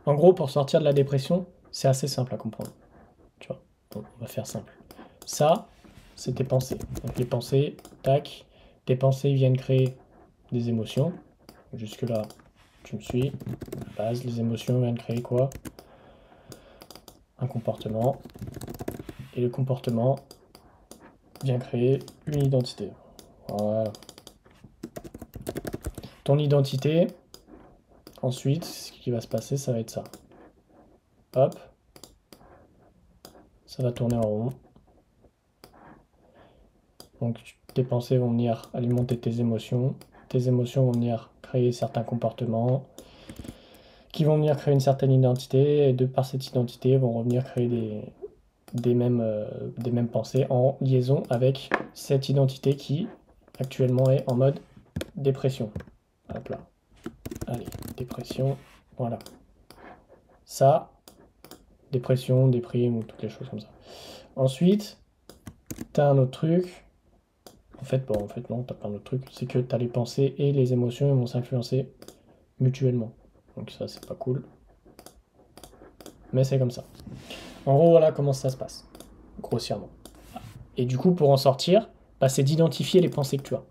En gros, pour sortir de la dépression, c'est assez simple à comprendre. Tu vois, bon, on va faire simple. Ça, c'est tes pensées. Donc les pensées, tac, tes pensées viennent créer des émotions. Jusque-là, tu me suis. À la base, les émotions viennent créer quoi? Un comportement. Et le comportement vient créer une identité. Voilà. Ton identité, ensuite, ce qui va se passer, ça va être ça. Hop. Ça va tourner en rond. Donc tes pensées vont venir alimenter tes émotions vont venir créer certains comportements, qui vont venir créer une certaine identité, et de par cette identité vont revenir créer des mêmes pensées en liaison avec cette identité qui actuellement est en mode dépression. Hop là. Allez, dépression, voilà. Ça, dépression, déprime ou toutes les choses comme ça. Ensuite, tu as un autre truc. En fait, non, t'as pas un autre truc. C'est que t'as les pensées et les émotions vont s'influencer mutuellement. Donc ça, c'est pas cool. Mais c'est comme ça. En gros, voilà comment ça se passe. Grossièrement. Et du coup, pour en sortir, bah, c'est d'identifier les pensées que tu as.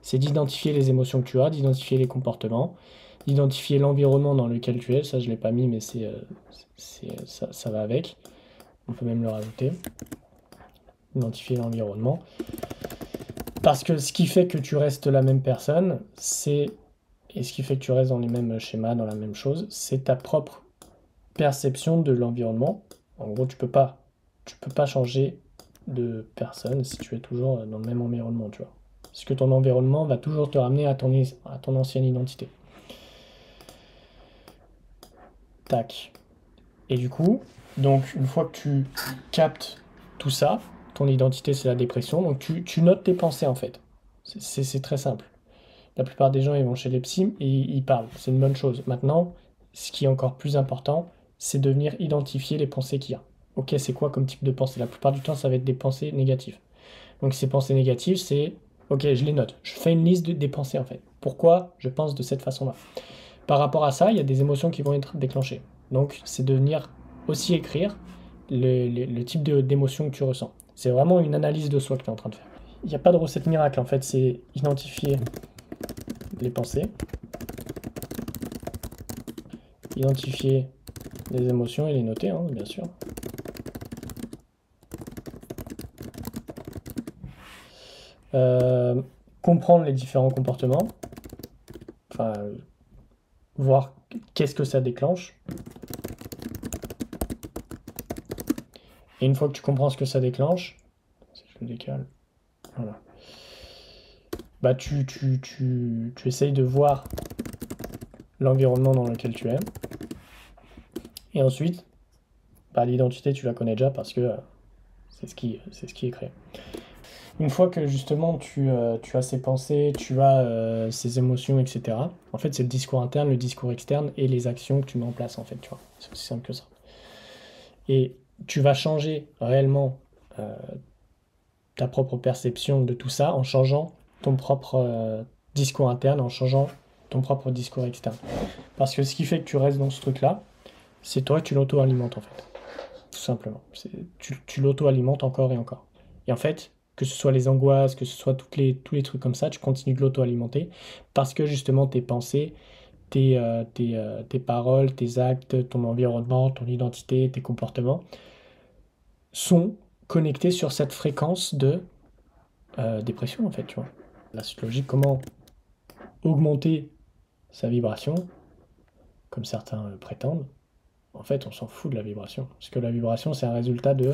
C'est d'identifier les émotions que tu as, d'identifier les comportements, d'identifier l'environnement dans lequel tu es. Ça, je l'ai pas mis, mais ça va avec. On peut même le rajouter. Identifier l'environnement. Parce que ce qui fait que tu restes la même personne, et ce qui fait que tu restes dans les mêmes schémas, dans la même chose, c'est ta propre perception de l'environnement. En gros, tu peux pas changer de personne si tu es toujours dans le même environnement, tu vois. Parce que ton environnement va toujours te ramener à ton ancienne identité. Tac. Et du coup, donc une fois que tu captes tout ça, ton identité c'est la dépression, donc tu notes tes pensées en fait. C'est très simple. La plupart des gens ils vont chez les psys et ils parlent, c'est une bonne chose. Maintenant, ce qui est encore plus important, c'est de venir identifier les pensées qu'il y a. Ok, c'est quoi comme type de pensée? La plupart du temps, ça va être des pensées négatives. Donc ces pensées négatives, c'est ok, je les note. Je fais une liste des pensées en fait. Pourquoi je pense de cette façon-là? Par rapport à ça, il y a des émotions qui vont être déclenchées. Donc c'est de venir aussi écrire le type d'émotion que tu ressens. C'est vraiment une analyse de soi que tu es en train de faire. Il n'y a pas de recette miracle en fait, c'est identifier les pensées, identifier les émotions et les noter, hein, bien sûr. Comprendre les différents comportements, enfin, voir qu'est-ce que ça déclenche. Et une fois que tu comprends ce que ça déclenche, si je le décale, voilà. Bah tu essayes de voir l'environnement dans lequel tu es. Et ensuite, bah, l'identité, tu la connais déjà parce que c'est ce qui est créé. Une fois que justement tu as ces pensées, tu as ces émotions, etc. En fait, c'est le discours interne, le discours externe et les actions que tu mets en place, en fait, tu vois. C'est aussi simple que ça. Et tu vas changer réellement ta propre perception de tout ça en changeant ton propre discours interne, en changeant ton propre discours externe. Parce que ce qui fait que tu restes dans ce truc-là, c'est toi, tu l'auto-alimentes en fait. Tout simplement. Tu l'auto-alimentes encore et encore. Et en fait, que ce soit les angoisses, que ce soit tous les trucs comme ça, tu continues de l'auto-alimenter parce que justement tes pensées, tes paroles, tes actes, ton environnement, ton identité, tes comportements sont connectés sur cette fréquence de dépression en fait, tu vois. La suite logique, comment augmenter sa vibration, comme certains le prétendent, en fait on s'en fout de la vibration. Parce que la vibration c'est un résultat de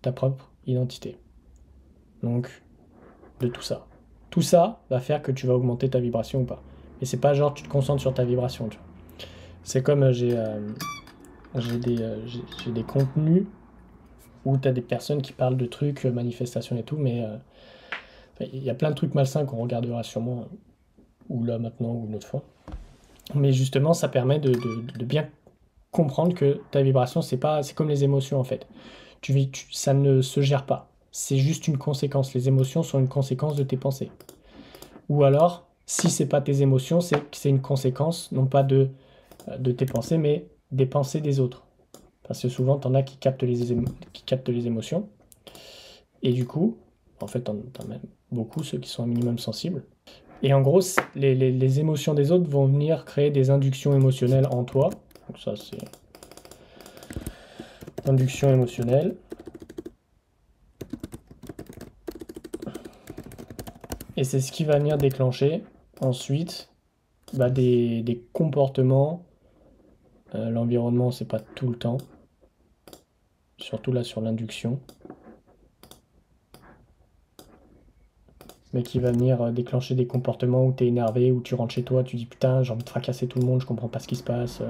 ta propre identité. Donc, de tout ça. Tout ça va faire que tu vas augmenter ta vibration ou pas. Et c'est pas genre tu te concentres sur ta vibration, tu vois. C'est comme j'ai des contenus où tu as des personnes qui parlent de trucs, manifestations et tout, mais il y a plein de trucs malsains qu'on regardera sûrement, ou là maintenant, ou une autre fois. Mais justement, ça permet de bien comprendre que ta vibration, c'est comme les émotions en fait. Ça ne se gère pas. C'est juste une conséquence. Les émotions sont une conséquence de tes pensées. Ou alors, si c'est pas tes émotions, c'est que c'est une conséquence, non pas de tes pensées, mais des pensées des autres. Parce que souvent, t'en as qui captent les émotions. Et du coup, en fait, t'en as même beaucoup, ceux qui sont un minimum sensibles. Et en gros, les émotions des autres vont venir créer des inductions émotionnelles en toi. Donc ça, c'est induction émotionnelle. Et c'est ce qui va venir déclencher ensuite des comportements. L'environnement, c'est pas tout le temps. Surtout là sur l'induction. Mais qui va venir déclencher des comportements où tu es énervé, où tu rentres chez toi, tu dis putain, j'ai envie de fracasser tout le monde, je comprends pas ce qui se passe,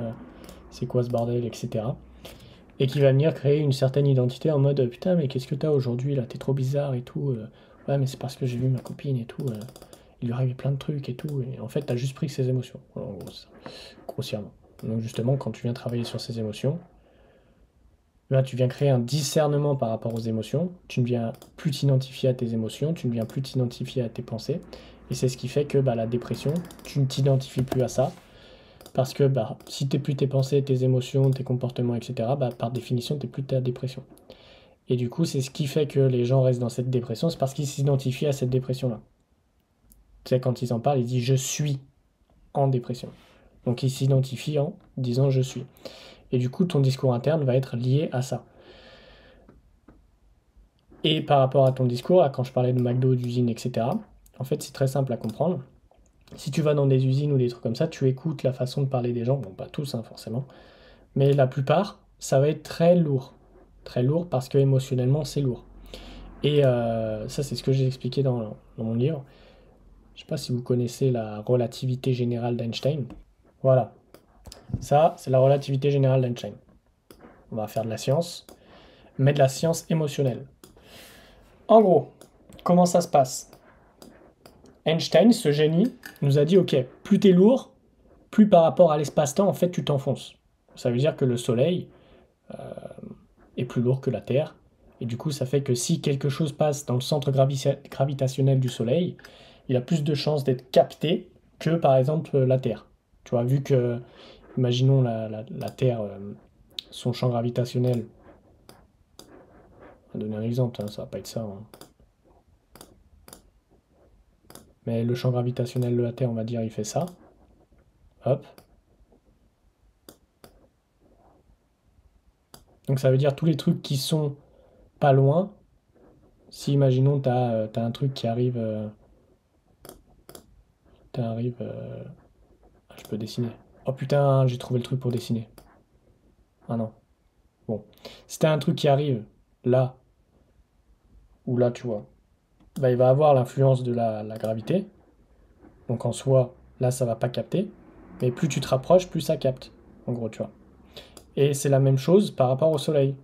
c'est quoi ce bordel, etc. Et qui va venir créer une certaine identité en mode putain, mais qu'est-ce que t'as aujourd'hui là, t'es trop bizarre et tout. Ouais, mais c'est parce que j'ai vu ma copine et tout, il lui arrivait plein de trucs et tout. Et en fait, t'as juste pris que ses émotions, en gros, grossièrement. Donc justement, quand tu viens travailler sur ces émotions, là, tu viens créer un discernement par rapport aux émotions, tu ne viens plus t'identifier à tes émotions, tu ne viens plus t'identifier à tes pensées, et c'est ce qui fait que la dépression, tu ne t'identifies plus à ça, parce que si tu n'es plus tes pensées, tes émotions, tes comportements, etc., par définition, tu n'es plus ta dépression. Et du coup, c'est ce qui fait que les gens restent dans cette dépression, c'est parce qu'ils s'identifient à cette dépression-là. Tu sais, quand ils en parlent, ils disent « je suis en dépression ». Donc ils s'identifient en disant « je suis ». Et du coup, ton discours interne va être lié à ça. Et par rapport à ton discours, là, quand je parlais de McDo, d'usine, etc., en fait, c'est très simple à comprendre. Si tu vas dans des usines ou des trucs comme ça, tu écoutes la façon de parler des gens, bon, pas tous, hein, forcément, mais la plupart, ça va être très lourd. Très lourd parce que émotionnellement, c'est lourd. Et ça, c'est ce que j'ai expliqué dans mon livre. Je ne sais pas si vous connaissez la relativité générale d'Einstein. Voilà. Ça, c'est la relativité générale d'Einstein. On va faire de la science, mais de la science émotionnelle. En gros, comment ça se passe? Einstein, ce génie, nous a dit, ok, plus t'es lourd, plus par rapport à l'espace-temps, en fait, tu t'enfonces. Ça veut dire que le Soleil est plus lourd que la Terre, et du coup, ça fait que si quelque chose passe dans le centre gravitationnel du Soleil, il a plus de chances d'être capté que, par exemple, la Terre. Tu vois, vu que, imaginons la Terre, son champ gravitationnel, on va donner un exemple, hein, ça va pas être ça, hein. Mais le champ gravitationnel de la Terre, on va dire, il fait ça. Hop. Donc ça veut dire tous les trucs qui sont pas loin. Si imaginons t'as un truc qui arrive. Je peux dessiner. Oh putain, j'ai trouvé le truc pour dessiner. Ah non. Bon. Si t'as un truc qui arrive là, ou là, tu vois, il va avoir l'influence de la gravité. Donc en soi, là, ça va pas capter. Mais plus tu te rapproches, plus ça capte. En gros, tu vois. Et c'est la même chose par rapport au soleil.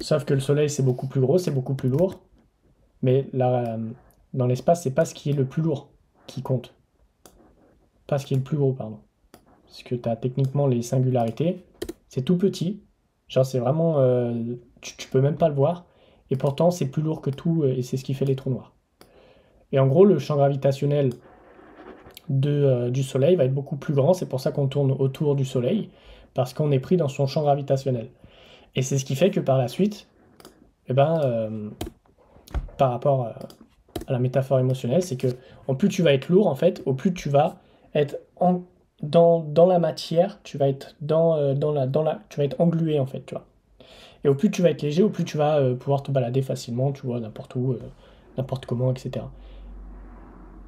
Sauf que le soleil, c'est beaucoup plus gros, c'est beaucoup plus lourd. Mais dans l'espace, c'est pas ce qui est le plus lourd qui compte. Pas ce qui est le plus gros, pardon. Parce que tu as techniquement les singularités. C'est tout petit. Genre, c'est vraiment. Tu peux même pas le voir. Et pourtant, c'est plus lourd que tout. Et c'est ce qui fait les trous noirs. Et en gros, le champ gravitationnel du Soleil va être beaucoup plus grand. C'est pour ça qu'on tourne autour du Soleil. Parce qu'on est pris dans son champ gravitationnel. Et c'est ce qui fait que par la suite, par rapport à la métaphore émotionnelle, c'est que au plus tu vas être lourd, en fait, au plus tu vas être dans la matière, tu vas être tu vas être englué, en fait, tu vois. Et au plus tu vas être léger, au plus tu vas pouvoir te balader facilement, tu vois, n'importe où, n'importe comment, etc.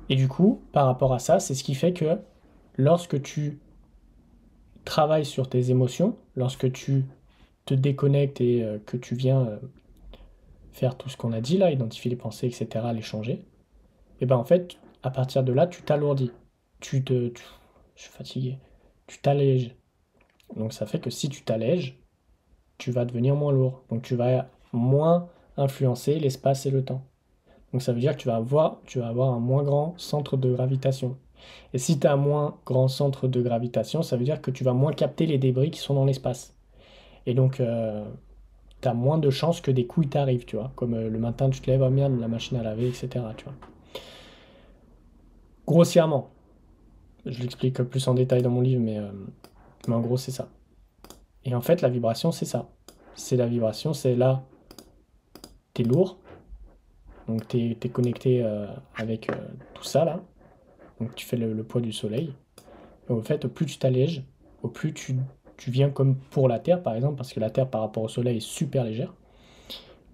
Et du coup, par rapport à ça, c'est ce qui fait que lorsque tu travailles sur tes émotions, lorsque tu te déconnectes et que tu viens faire tout ce qu'on a dit là, identifier les pensées, etc., les changer, et ben en fait, à partir de là, tu t'alourdis. Je suis fatigué. Tu t'allèges. Donc ça fait que si tu t'allèges, tu vas devenir moins lourd. Donc tu vas moins influencer l'espace et le temps. Donc ça veut dire que tu vas avoir un moins grand centre de gravitation. Et si tu as un moins grand centre de gravitation, ça veut dire que tu vas moins capter les débris qui sont dans l'espace. Et donc, tu as moins de chances que des couilles t'arrivent, tu vois. Comme le matin, tu te lèves, oh merde, la machine à laver, etc. Tu vois. Grossièrement. Je l'explique plus en détail dans mon livre, mais en gros, c'est ça. Et en fait, la vibration, c'est ça. C'est la vibration, c'est là, t'es lourd, donc t'es connecté avec tout ça là, donc tu fais le poids du soleil. Et au fait, au plus tu t'allèges, au plus tu viens comme pour la Terre par exemple, parce que la Terre par rapport au soleil est super légère.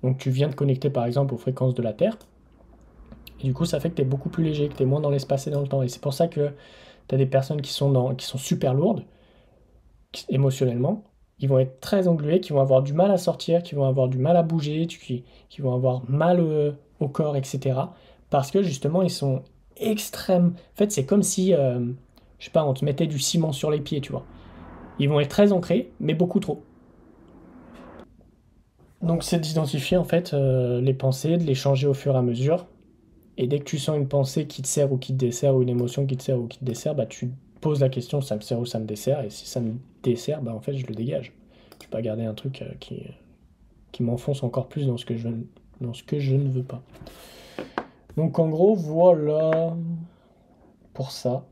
Donc tu viens te connecter par exemple aux fréquences de la Terre, et du coup ça fait que tu es beaucoup plus léger, que tu es moins dans l'espace et dans le temps. Et c'est pour ça que tu as des personnes qui sont super lourdes, émotionnellement, ils vont être très englués, qui vont avoir du mal à sortir, qui vont avoir du mal à bouger, qui vont avoir mal au corps, etc. Parce que justement, ils sont extrêmes. En fait, c'est comme si, je sais pas, on te mettait du ciment sur les pieds, tu vois. Ils vont être très ancrés, mais beaucoup trop. Donc, c'est d'identifier en fait les pensées, de les changer au fur et à mesure. Et dès que tu sens une pensée qui te sert ou qui te dessert, ou une émotion qui te sert ou qui te dessert, bah tu te poses la question, ça me sert ou ça me dessert. Et si ça me dessert, bah en fait, je le dégage. Je vais pas garder un truc qui m'enfonce encore plus dans ce que je ne veux pas. Donc en gros, voilà pour ça.